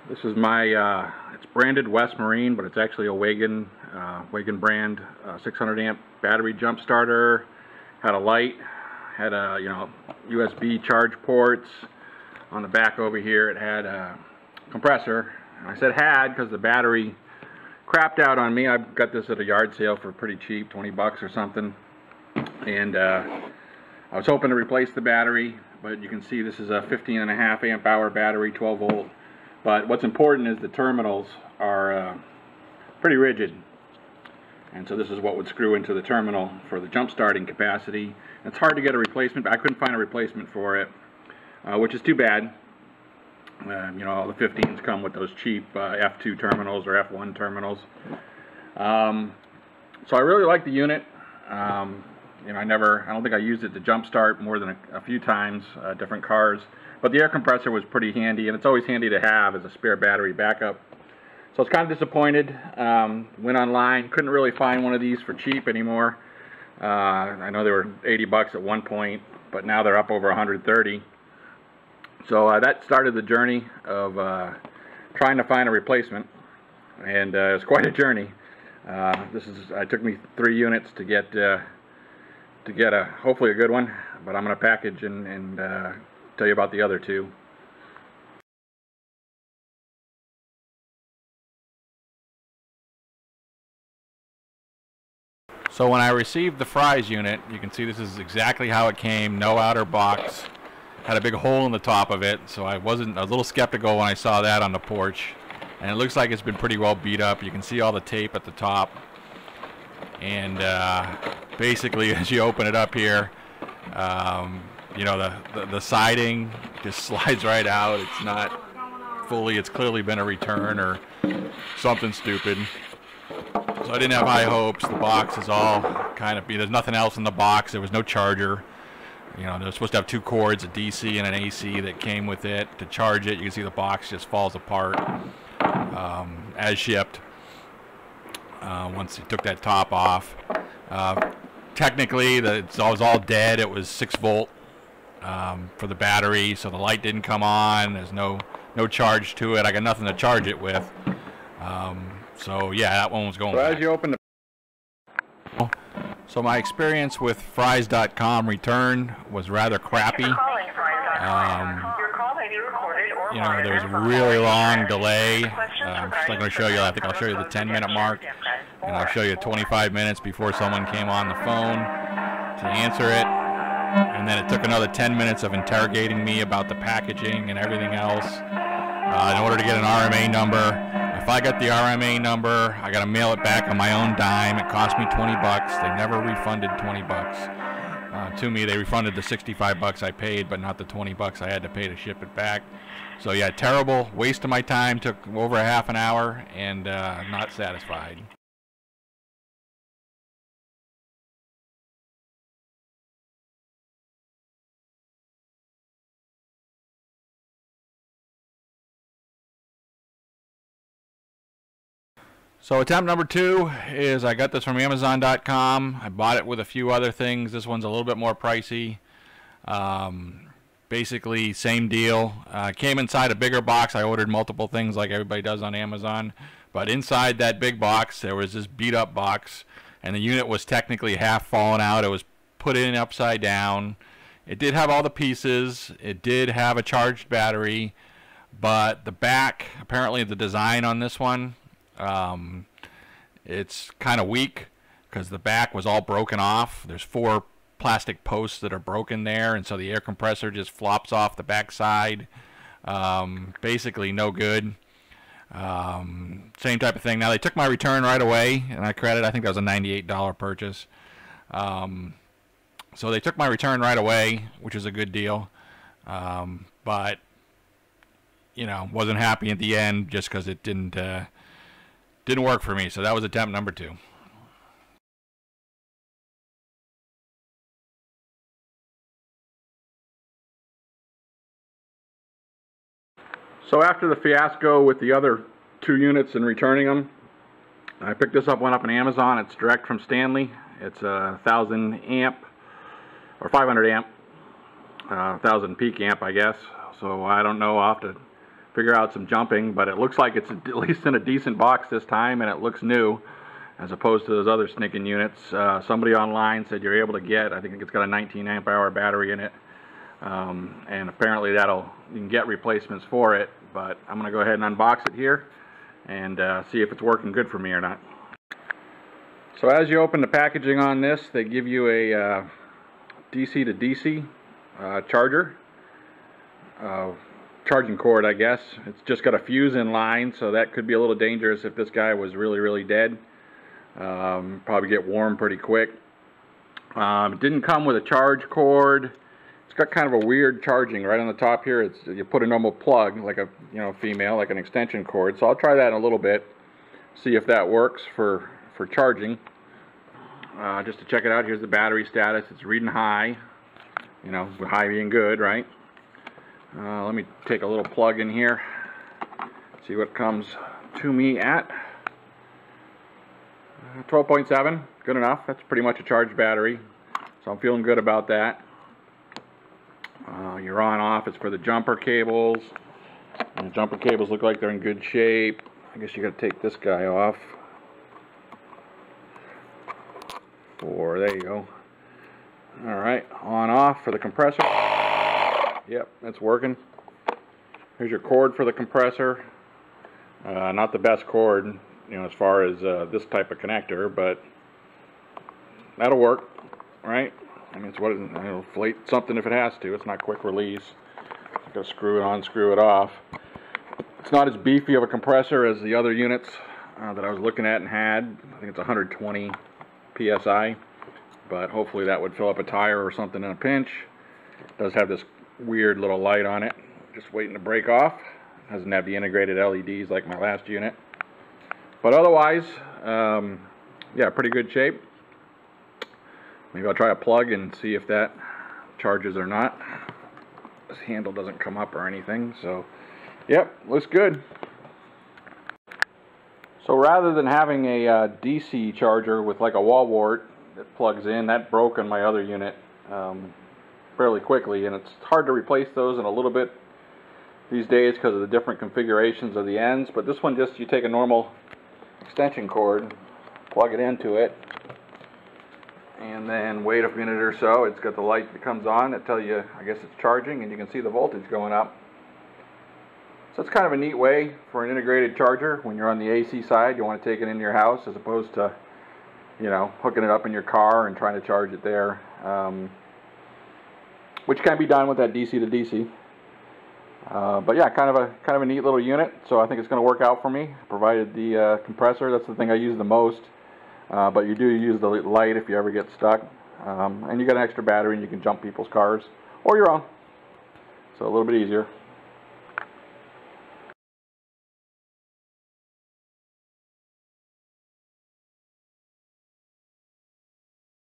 This is my, it's branded West Marine, but it's actually a Wagon brand 600 amp battery jump starter. Had a light, had a, USB charge ports. On the back over here it had a compressor. I said had because the battery crapped out on me. I got this at a yard sale for pretty cheap, 20 bucks or something. And I was hoping to replace the battery, but you can see this is a 15.5 amp hour battery, 12 volt. But what's important is the terminals are pretty rigid. And so this is what would screw into the terminal for the jump starting capacity. It's hard to get a replacement, but I couldn't find a replacement for it, which is too bad. All the 15s come with those cheap F2 terminals or F1 terminals. So I really like the unit. I don't think I used it to jump start more than a few times, different cars. But the air compressor was pretty handy, and it's always handy to have as a spare battery backup. So I was kind of disappointed. Went online, couldn't really find one of these for cheap anymore. I know they were 80 bucks at one point, but now they're up over 130. So that started the journey of trying to find a replacement, and it was quite a journey. It took me 3 units to get hopefully a good one, but I'm going to package and tell you about the other 2. So when I received the Fry's unit, you can see this is exactly how it came. No outer box. Had a big hole in the top of it, so I was a little skeptical when I saw that on the porch. And it looks like it's been pretty well beat up. You can see all the tape at the top. And basically, as you open it up here, the siding just slides right out. It's not fully, it's clearly been a return or something stupid. So I didn't have high hopes. The box is all kind of, there's nothing else in the box. There was no charger. They're supposed to have 2 cords, a DC and an AC that came with it to charge it. You can see the box just falls apart as shipped once you took that top off. Technically, it was all dead. It was 6 volt for the battery, so the light didn't come on. There's no charge to it. I got nothing to charge it with. So yeah, that one was going back. As you open So my experience with Frys.com return was rather crappy. There was a really long delay. I'm just not going to show you. I think I'll show you the 10-minute mark, and I'll show you 25 minutes before someone came on the phone to answer it. And then it took another 10 minutes of interrogating me about the packaging and everything else in order to get an RMA number. If I got the RMA number, I got to mail it back on my own dime. It cost me 20 bucks. They never refunded 20 bucks to me. They refunded the 65 bucks I paid, but not the 20 bucks I had to pay to ship it back. So yeah, terrible waste of my time. Took over a half an hour, and not satisfied. So attempt number 2 is I got this from Amazon.com. I bought it with a few other things. This one's a little bit more pricey. Basically, same deal. Came inside a bigger box. I ordered multiple things like everybody does on Amazon. But inside that big box, there was this beat up box. And the unit was technically half fallen out. It was put in upside down. It did have all the pieces. It did have a charged battery. But the back, apparently the design on this one, it's kind of weak because the back was all broken off. There's 4 plastic posts that are broken there, and so the air compressor just flops off the back side. Basically no good. Same type of thing. Now they took my return right away, and I think that was a $98 purchase. So they took my return right away, which is a good deal. But wasn't happy at the end just because it didn't work for me. So that was attempt number 2. So after the fiasco with the other 2 units and returning them, I picked this one up on Amazon. It's direct from Stanley. It's a 1000 amp or 500 amp, 1000 peak amp, I guess. So I don't know. I'll have to figure out some jumping, but it looks like it's at least in a decent box this time, and it looks new as opposed to those other stinking units. Somebody online said you're able to get, I think it's got a 19 amp hour battery in it, and apparently you can get replacements for it, but I'm going to go ahead and unbox it here and see if it's working good for me or not. So as you open the packaging on this, they give you a DC to DC charger, charging cord, I guess. It's just got a fuse in line, so that could be a little dangerous if this guy was really dead. Probably get warm pretty quick. It didn't come with a charge cord. It's got kind of a weird charging right on the top here. You put a normal plug, like a female, like an extension cord. So I'll try that in a little bit, see if that works for charging. Just to check it out, here's the battery status. It's reading high, high being good, right? Let me take a little plug in here, see what comes to me at. 12.7, good enough. That's pretty much a charged battery, so I'm feeling good about that. Your on-off is for the jumper cables, and the jumper cables look like they're in good shape. I guess you got to take this guy off. There you go. Alright, on-off for the compressor. Yep, that's working. Here's your cord for the compressor. Not the best cord, as far as this type of connector, but that'll work, right? I mean, it'll inflate something if it has to. It's not quick release. I've got to screw it on, screw it off. It's not as beefy of a compressor as the other units that I was looking at and had. I think it's 120 PSI, but hopefully that would fill up a tire or something in a pinch. It does have this weird little light on it, just waiting to break off. It doesn't have the integrated LEDs like my last unit. But otherwise, yeah, pretty good shape. Maybe I'll try a plug and see if that charges or not. This handle doesn't come up or anything, so yep, looks good. So rather than having a DC charger with like a wall wart that plugs in, that broke on my other unit fairly quickly, and it's hard to replace those in a little bit these days because of the different configurations of the ends. But this one, just you take a normal extension cord, plug it into it, and then wait a minute or so. It's got the light that comes on that tells you, I guess it's charging, and you can see the voltage going up. So it's kind of a neat way for an integrated charger. When you're on the AC side, you want to take it into your house as opposed to, hooking it up in your car and trying to charge it there, which can be done with that DC to DC. But yeah, kind of a neat little unit. So I think it's going to work out for me, provided the compressor. That's the thing I use the most. But you do use the light if you ever get stuck. And you got an extra battery and you can jump people's cars or your own. So a little bit easier.